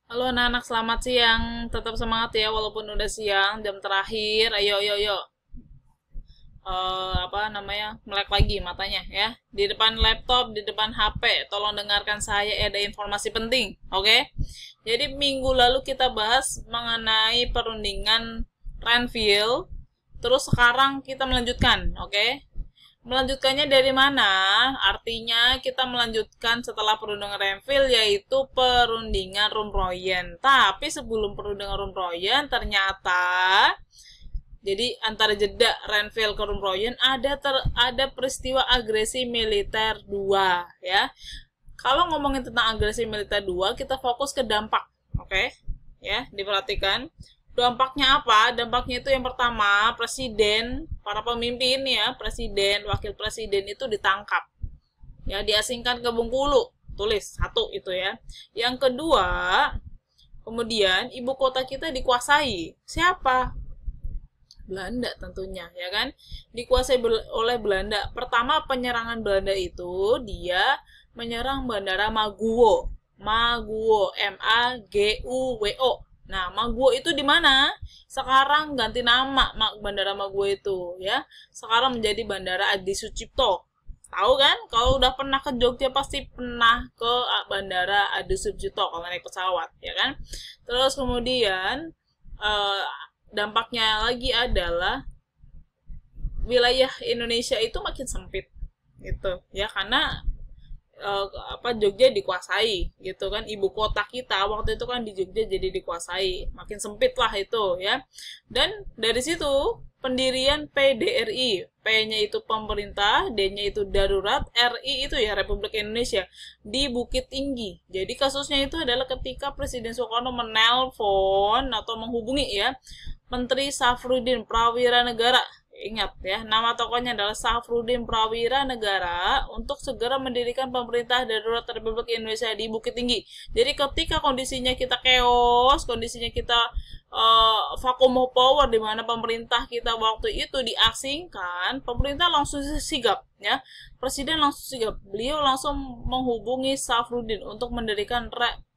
Halo anak-anak, selamat siang. Tetap semangat ya walaupun udah siang, jam terakhir. Ayo, ayo, ayo. Apa namanya? Melek lagi matanya ya. Di depan laptop, di depan HP. Tolong dengarkan saya, ada informasi penting, oke? Jadi minggu lalu kita bahas mengenai perundingan Renville. Terus sekarang kita melanjutkan, oke? Melanjutkannya dari mana? Artinya kita melanjutkan setelah perundingan Renville yaitu perundingan Rumroyen. Tapi sebelum perundingan Rumroyen ternyata jadi antara jeda Renville ke Rumroyen ada peristiwa agresi militer 2 ya. Kalau ngomongin tentang agresi militer 2 kita fokus ke dampak. Oke? Ya, diperhatikan. Dampaknya apa? Dampaknya itu yang pertama, presiden, para pemimpin ya, presiden, wakil presiden itu ditangkap. Ya, diasingkan ke Bengkulu. Tulis satu itu ya. Yang kedua, kemudian ibu kota kita dikuasai. Siapa? Belanda tentunya, ya kan? Dikuasai oleh Belanda. Pertama penyerangan Belanda itu dia menyerang Bandara Maguwo. Maguwo, Maguwo. Nah, Maguwo itu di mana? Sekarang ganti nama Bandara Maguwo itu ya. Sekarang menjadi Bandara Adi Sucipto. Tahu kan? Kalau udah pernah ke Jogja pasti pernah ke Bandara Adi Sucipto kalau naik pesawat, ya kan? Terus kemudian dampaknya lagi adalah wilayah Indonesia itu makin sempit gitu ya, karena Jogja dikuasai gitu kan, ibu kota kita waktu itu kan di Jogja, jadi dikuasai, makin sempit lah itu ya. Dan dari situ pendirian PDRI, P-nya itu pemerintah, D-nya itu darurat, RI itu ya Republik Indonesia di Bukit Tinggi. Jadi kasusnya itu adalah ketika Presiden Soekarno menelpon atau menghubungi ya Menteri Safrudin Prawira Negara. Ingat ya, nama tokohnya adalah Safrudin Prawira Negara untuk segera mendirikan pemerintah darurat Republik Indonesia di Bukit Tinggi. Jadi ketika kondisinya kita chaos, kondisinya kita vacuum of power di mana pemerintah kita waktu itu diasingkan, pemerintah langsung sigap ya. Presiden langsung sigap. Beliau langsung menghubungi Safrudin untuk mendirikan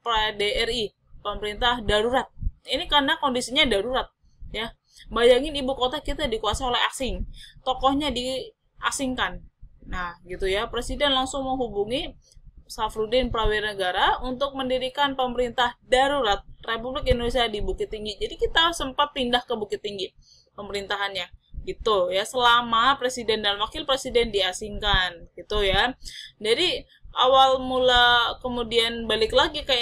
PDRI, pemerintah darurat. Ini karena kondisinya darurat ya. Bayangin ibu kota kita dikuasai oleh asing, tokohnya diasingkan. Nah, gitu ya. Presiden langsung menghubungi Safrudin Prawira Negara untuk mendirikan pemerintah darurat Republik Indonesia di Bukit Tinggi. Jadi kita sempat pindah ke Bukit Tinggi pemerintahannya. Gitu ya, selama presiden dan wakil presiden diasingkan, gitu ya. Jadi awal mula kemudian balik lagi ke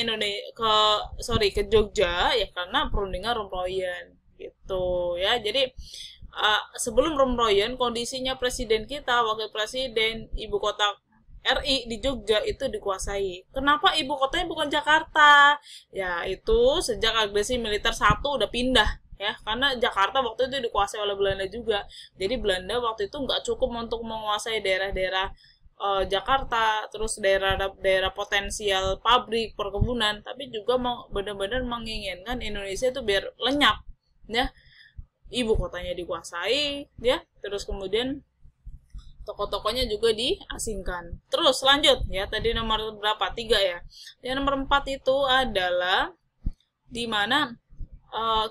ke Jogja ya karena perundingan Rumroyen gitu ya. Jadi sebelum Rumroyen kondisinya presiden kita, wakil presiden, ibu kota RI di Jogja itu dikuasai. Kenapa ibu kotanya bukan Jakarta? Ya itu sejak agresi militer 1 udah pindah ya, karena Jakarta waktu itu dikuasai oleh Belanda juga. Jadi Belanda waktu itu nggak cukup untuk menguasai daerah-daerah Jakarta, terus daerah-daerah potensial pabrik, perkebunan, tapi juga benar-benar menginginkan Indonesia itu biar lenyap ya, ibu kotanya dikuasai ya, terus kemudian tokoh-tokohnya juga diasingkan. Terus lanjut ya, tadi nomor berapa? 3 ya. Yang nomor 4 itu adalah dimana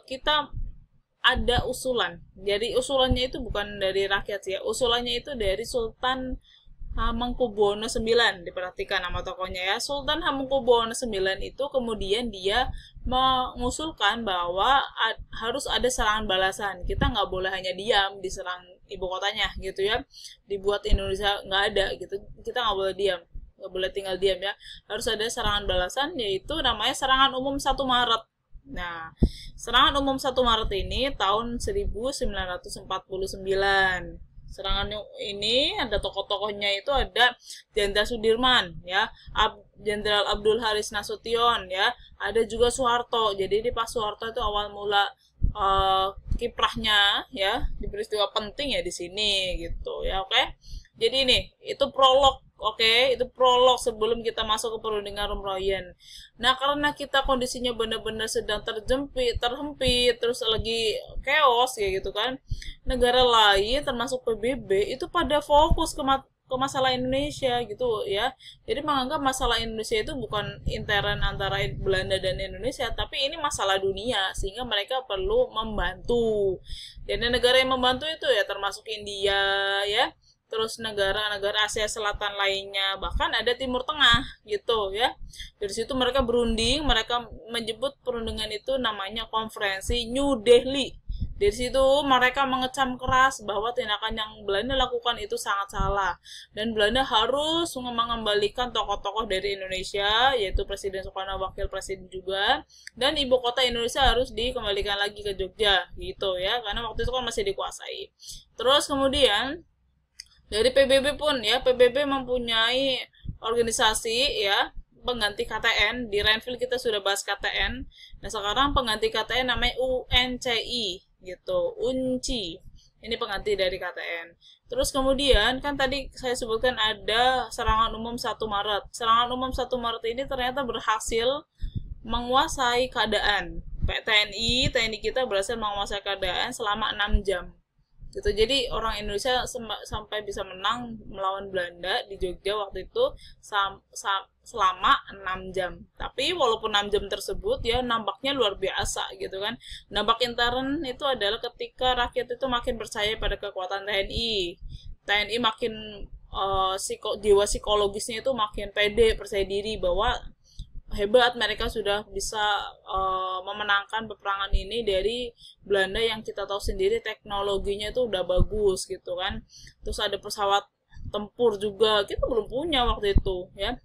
kita ada usulan. Jadi usulannya itu bukan dari rakyat ya, usulannya itu dari Sultan Hamengkubuwono IX. Diperhatikan nama tokohnya ya. Sultan Hamengkubuwono IX itu kemudian dia mengusulkan bahwa harus ada serangan balasan. Kita nggak boleh hanya diam diserang ibu kotanya gitu ya. Dibuat Indonesia nggak ada gitu. Kita nggak boleh diam. Nggak boleh tinggal diam ya. Harus ada serangan balasan, yaitu namanya serangan umum 1 Maret. Nah, serangan umum 1 Maret ini tahun 1949. Serangan ini ada tokoh-tokohnya, itu ada Jenderal Sudirman ya, Jenderal Abdul Haris Nasution ya, ada juga Soeharto. Jadi di pas Soeharto itu awal mula kiprahnya ya, di peristiwa penting ya di sini gitu ya. Oke. Jadi ini itu prolog. Oke, itu prolog sebelum kita masuk ke perundingan Rumroyen. Nah, karena kita kondisinya benar-benar sedang terhempit, terus lagi chaos ya gitu kan. Negara lain termasuk PBB itu pada fokus ke masalah Indonesia gitu ya. Jadi menganggap masalah Indonesia itu bukan intern antara Belanda dan Indonesia, tapi ini masalah dunia, sehingga mereka perlu membantu. Dan negara yang membantu itu ya termasuk India ya, terus negara-negara Asia Selatan lainnya, bahkan ada Timur Tengah gitu ya. Dari situ mereka berunding, mereka menyebut perundingan itu namanya Konferensi New Delhi. Dari situ mereka mengecam keras bahwa tindakan yang Belanda lakukan itu sangat salah. Dan Belanda harus mengembalikan tokoh-tokoh dari Indonesia, yaitu Presiden Soekarno, Wakil Presiden juga. Dan ibu kota Indonesia harus dikembalikan lagi ke Jogja, gitu ya. Karena waktu itu kan masih dikuasai. Terus kemudian, dari PBB pun ya, PBB mempunyai organisasi ya, pengganti KTN. Di Renville kita sudah bahas KTN. Nah, sekarang pengganti KTN namanya UNCI gitu, UNCI. Ini pengganti dari KTN. Terus kemudian kan tadi saya sebutkan ada serangan umum 1 Maret. Serangan umum 1 Maret ini ternyata berhasil menguasai keadaan. TNI kita berhasil menguasai keadaan selama 6 jam. Gitu. Jadi orang Indonesia sampai bisa menang melawan Belanda di Jogja waktu itu selama 6 jam. Tapi walaupun 6 jam tersebut ya nampaknya luar biasa gitu kan. Nampak intern itu adalah ketika rakyat itu makin percaya pada kekuatan TNI. TNI makin jiwa psikologisnya itu makin pede, percaya diri bahwa hebat, mereka sudah bisa memenangkan peperangan ini dari Belanda yang kita tahu sendiri teknologinya itu udah bagus gitu kan. Terus ada pesawat tempur juga, kita belum punya waktu itu ya.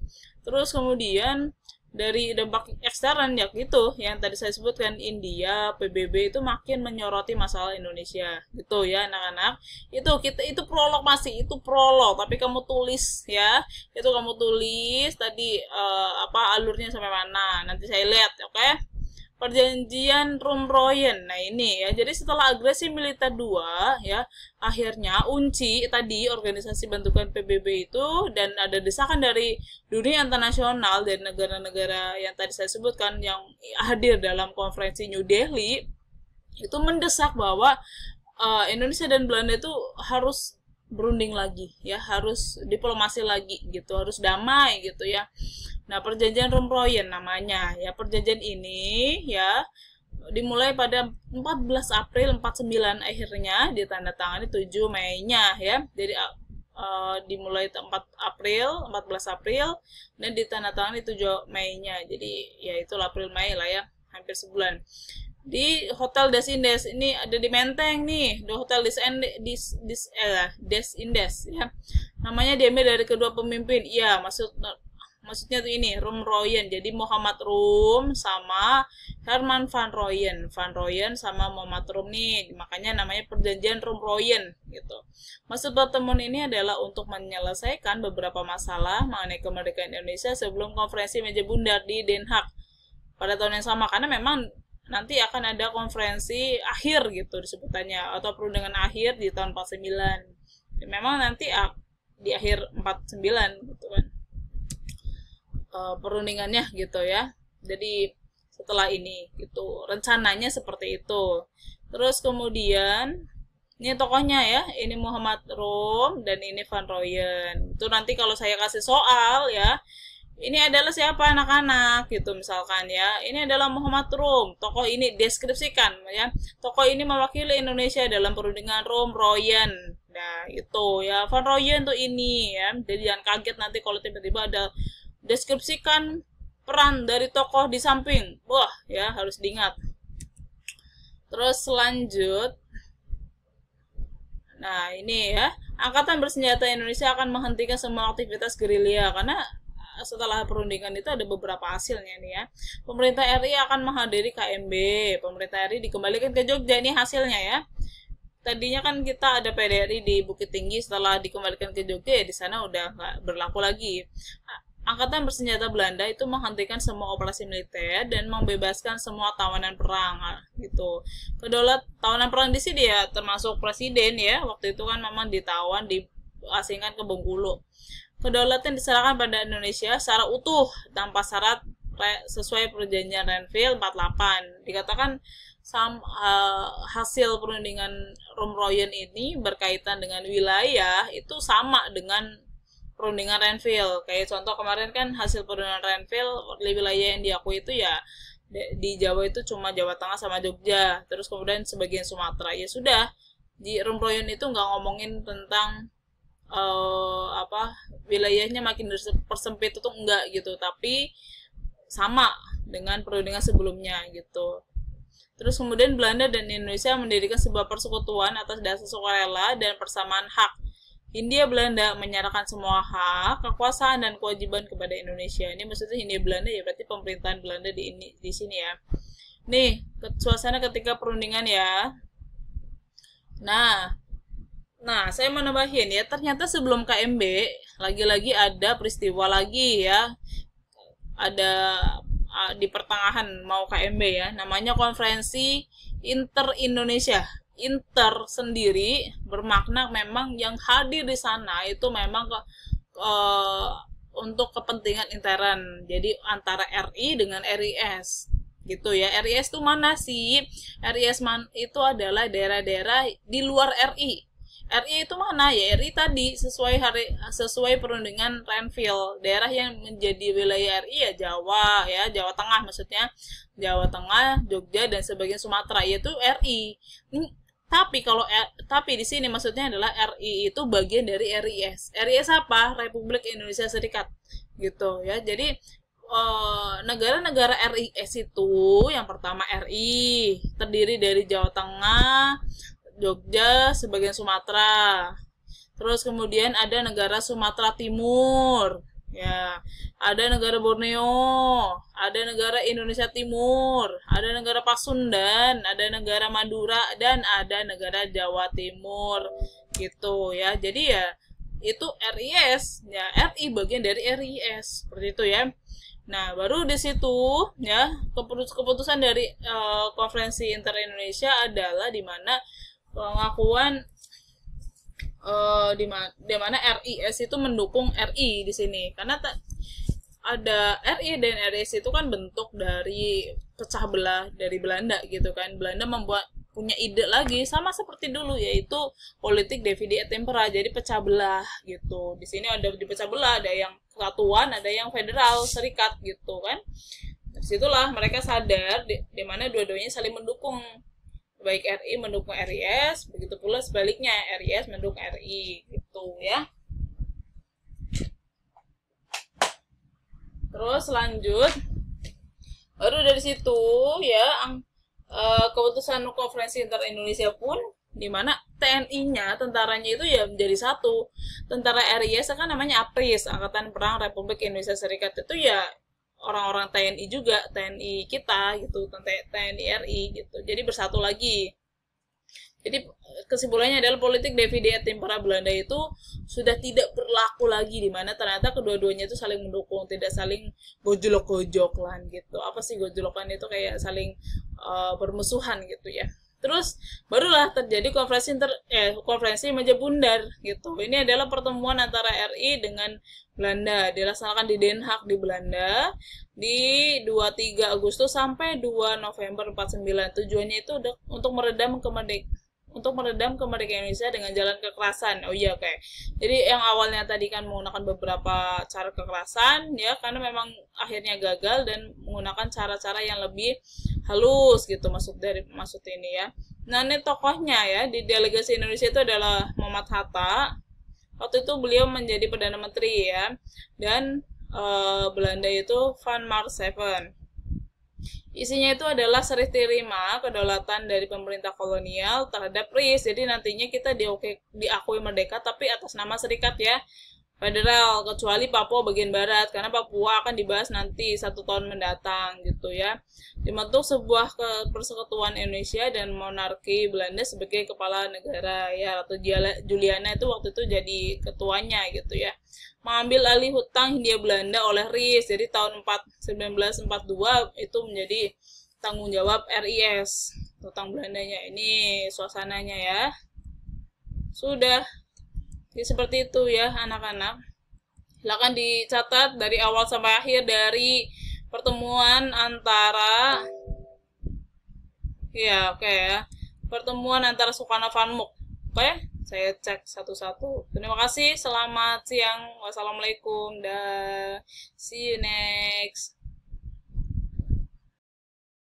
Terus kemudian dari dampak ekstern ya gitu yang tadi saya sebutkan, India, PBB itu makin menyoroti masalah Indonesia gitu ya anak-anak. Itu prolog, masih itu prolog, tapi kamu tulis ya, itu kamu tulis tadi alurnya sampai mana, nanti saya lihat, oke? Perjanjian Rumroyen. Nah ini ya, jadi setelah agresi militer 2 ya, akhirnya UNCI tadi, organisasi bentukan PBB itu, dan ada desakan dari dunia internasional dan negara-negara yang tadi saya sebutkan yang hadir dalam konferensi New Delhi, itu mendesak bahwa Indonesia dan Belanda itu harus berunding lagi ya, harus diplomasi lagi gitu, harus damai gitu ya. Nah, perjanjian Rumroyen namanya ya. Perjanjian ini ya dimulai pada 14 April 49, akhirnya ditandatangani 7 Mei-nya ya. Jadi dimulai 14 April dan ditandatangani 7 Mei-nya. Jadi ya itulah April Mei lah ya, hampir sebulan. Di Hotel Des Indes, ini ada di Menteng nih, di Hotel Des Indes ya. Namanya diambil dari kedua pemimpin. Iya, maksudnya tuh ini Rumroyen. Jadi Muhammad Rum sama Herman van Rooyen. Van Rooyen sama Muhammad Rum nih, makanya namanya perjanjian Rumroyen gitu. Maksud pertemuan ini adalah untuk menyelesaikan beberapa masalah mengenai kemerdekaan Indonesia sebelum konferensi meja bundar di Den Haag pada tahun yang sama, karena memang nanti akan ada konferensi akhir gitu disebutannya, atau perundingan akhir di tahun 49. Memang nanti di akhir 49 gitu kan perundingannya gitu ya. Jadi setelah ini gitu rencananya seperti itu. Terus kemudian ini tokohnya ya, ini Muhammad Rum dan ini Van Rooyen. Itu nanti kalau saya kasih soal ya, ini adalah siapa anak-anak gitu misalkan ya. Ini adalah Muhammad Rum. Tokoh ini deskripsikan ya. Tokoh ini mewakili Indonesia dalam perundingan Rumroyen. Nah, itu ya. Van Rooyen tuh ini ya. Jadi jangan kaget nanti kalau tiba-tiba ada deskripsikan peran dari tokoh di samping. Wah, ya harus diingat. Terus lanjut. Nah, ini ya. Angkatan Bersenjata Indonesia akan menghentikan semua aktivitas gerilya karena setelah perundingan itu ada beberapa hasilnya nih ya. Pemerintah RI akan menghadiri KMB. Pemerintah RI dikembalikan ke Jogja, ini hasilnya ya. Tadinya kan kita ada PDRI di Bukit Tinggi, setelah dikembalikan ke Jogja ya di sana udah nggak berlaku lagi. Angkatan Bersenjata Belanda itu menghentikan semua operasi militer dan membebaskan semua tawanan perang gitu. Tawanan perang di sini ya termasuk presiden ya. Waktu itu kan memang ditawan, diasingkan ke Bengkulu. Kedaulatan diserahkan pada Indonesia secara utuh tanpa syarat sesuai perjanjian Renville 48. Dikatakan hasil perundingan Rumroyen ini berkaitan dengan wilayah itu sama dengan perundingan Renville. Kayak contoh kemarin kan hasil perundingan Renville, wilayah yang diakui itu ya di Jawa itu cuma Jawa Tengah sama Jogja, terus kemudian sebagian Sumatera. Ya sudah, di Rumproyon itu nggak ngomongin tentang wilayahnya makin persempit itu enggak gitu, tapi sama dengan perundingan sebelumnya gitu. Terus kemudian Belanda dan Indonesia mendirikan sebuah persekutuan atas dasar sukarela dan persamaan hak. Hindia Belanda menyerahkan semua hak, kekuasaan dan kewajiban kepada Indonesia. Ini maksudnya Hindia Belanda ya berarti pemerintahan Belanda di sini ya. Nih, suasana ketika perundingan ya. Nah, saya mau nambahin ya, ternyata sebelum KMB, lagi-lagi ada peristiwa lagi ya. Ada di pertengahan mau KMB ya, namanya Konferensi Inter-Indonesia. Inter sendiri bermakna memang yang hadir di sana itu memang untuk kepentingan intern. Jadi antara RI dengan RIS gitu ya. RIS itu mana sih? RIS itu adalah daerah-daerah di luar RI. RI itu mana? Ya RI tadi sesuai perundingan Renville. Daerah yang menjadi wilayah RI ya Jawa Tengah maksudnya. Jawa Tengah, Jogja dan sebagian Sumatera yaitu RI. Tapi di sini maksudnya adalah RI itu bagian dari RIS. RIS apa? Republik Indonesia Serikat gitu ya. Jadi negara-negara RIS itu yang pertama RI terdiri dari Jawa Tengah, Jogja, sebagian Sumatera. Terus kemudian ada negara Sumatera Timur, ya. Ada negara Borneo, ada negara Indonesia Timur, ada negara Pasundan, ada negara Madura dan ada negara Jawa Timur gitu ya. Jadi ya itu RIS, ya RI bagian dari RIS seperti itu ya. Nah, baru di situ ya keputusan dari Konferensi Inter-Indonesia adalah di mana pengakuan di mana RIS itu mendukung RI di sini karena ada RI dan RIS itu kan bentuk dari pecah belah dari Belanda gitu kan. Belanda punya ide lagi sama seperti dulu yaitu politik divide et impera, jadi pecah belah gitu. Di sini ada dipecah belah, ada yang kesatuan, ada yang federal serikat gitu kan. Disitulah mereka sadar di mana dua-duanya saling mendukung. Baik RI mendukung RIS, begitu pula sebaliknya RIS mendukung RI gitu ya. Terus lanjut, baru dari situ ya keputusan Konferensi Inter-Indonesia pun di mana TNI-nya, tentaranya itu ya menjadi satu. Tentara RIS kan namanya APRIS, Angkatan Perang Republik Indonesia Serikat, itu ya orang-orang TNI juga, TNI kita gitu, TNI RI gitu. Jadi bersatu lagi. Jadi kesimpulannya adalah politik divide et impera Belanda itu sudah tidak berlaku lagi, di mana ternyata kedua-duanya itu saling mendukung, tidak saling gojlok-gojoklan gitu. Apa sih gojlokan itu? Kayak saling bermusuhan gitu ya. Terus barulah terjadi konferensi Meja Bundar gitu. Ini adalah pertemuan antara RI dengan Belanda, dilaksanakan di Den Haag di Belanda di 23 Agustus sampai 2 November 49. Tujuannya itu untuk meredam kemerdekaan Indonesia dengan jalan kekerasan. Oh iya, oke. Jadi yang awalnya tadi kan menggunakan beberapa cara kekerasan ya, karena memang akhirnya gagal dan menggunakan cara-cara yang lebih halus gitu maksud ini ya. Nah, ini tokohnya ya di delegasi Indonesia itu adalah Muhammad Hatta. Waktu itu beliau menjadi Perdana Menteri ya. Dan Belanda itu Van Maarseveen. Isinya itu adalah serih terima kedaulatan dari pemerintah kolonial terhadap RIS. Jadi nantinya kita diakui merdeka tapi atas nama serikat ya, federal, kecuali Papua bagian barat, karena Papua akan dibahas nanti 1 tahun mendatang gitu ya. Dibentuk sebuah persekutuan Indonesia dan monarki Belanda sebagai kepala negara ya, atau Juliana itu waktu itu jadi ketuanya gitu ya. Mengambil alih hutang Hindia Belanda oleh RIS. Jadi tahun 1942 itu menjadi tanggung jawab RIS, hutang Belandanya. Ini suasananya ya. Sudah. Jadi seperti itu ya anak-anak. Silakan dicatat dari awal sampai akhir dari pertemuan antara pertemuan antara Sukarno Van Mook. Oke? saya cek satu-satu. Terima kasih, selamat siang, wassalamualaikum, dah, see you next.